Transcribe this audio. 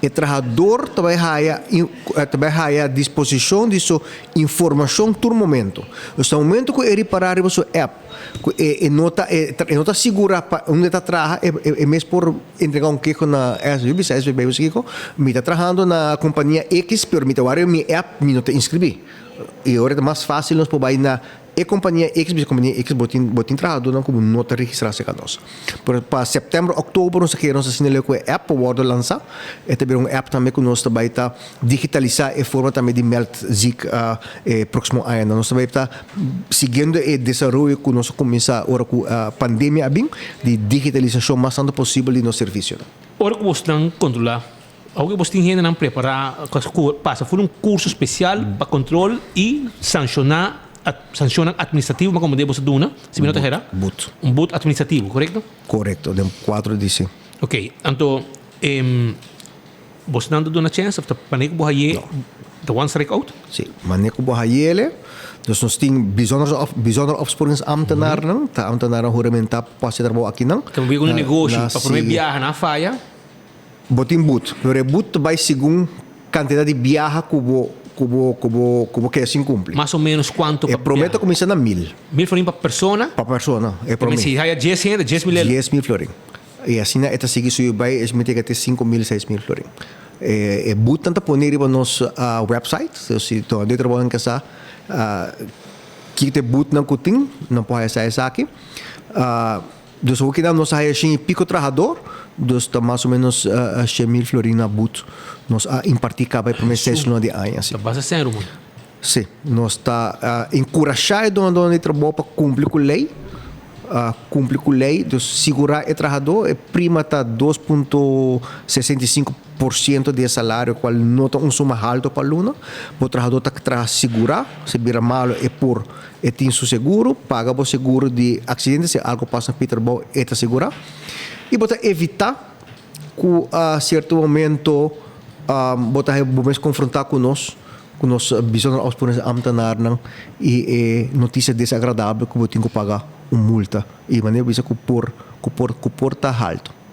o trabalhador trabalha à disposição de sua informação todo momento. No momento que ele parar a sua app, nota segura onde está trabalhando, é mesmo por entregar queijo na SBB, me está trabalhando na companhia X, mas me está guardando minha app, me não te inscrevi. E agora é mais fácil nós podemos na companhia X botin trabalhador não como nota registrar-se com nós. Para setembro, outubro, nós queremos assinar com a app para lançar. E também uma app também que nós também está digitalizar e forma também de meld zik próximo ano. Nós também está seguindo o desenvolvimento que nós começar agora com a pandemia bem de digitalização mais tanto possível de nosso serviço. Ora que você não controlar, algo que você tem que preparar, passa por curso especial para controle e sancionar sanção administrativa, mas como deve ser duna, se me não erra? But. But administrativo, correto? Correto, de 4 de sim. Ok, então, você não dá uma chance, para paneco bohaye, the one strike out? Sim, maneco bohaye, dus nós temos bijzonder opsporingsambtenaren, tá ambtenaren juramentar para ser trabalho aqui não. Então, vem um negócio, para promover viagem na faia. Botin but, pero but vai segundo quantidade de viagem que que assim cumpre. Mais ou menos quanto para prometo começar na 1.000. 1.000 florins para persona? Para persona, é prometo. Se há 10.000 florins. E assim é seguir subir vai, é me ter que ter 5.000, 6.000 florins. É but tanto poner para nosso website, se tu de trabalho em casa, que te but não cutin, não pode sair aqui. Dus o que nós aí pico trabalhador, dus tá mais ou menos 100.000 florins na but, nós impartir cada primeiro sessão de ano assim. Basta ser mano. Sim, nós tá encorajado onde trabalho para cumprir com a lei, dus segurar o trabalhador é prima tá 2,65% de salário, qual nota suma alto para aluno, o trabalhador tá que segurar, se vira malo é por tem seu seguro, paga o seguro de acidente, se algo passa no trabalho, é segurar. E botar evitar que a certo momento botar vamos confrontar com nós visão ausponen ambtenaren e notícia desagradável que vou ter que pagar uma multa e maneira bisa que por tá alto.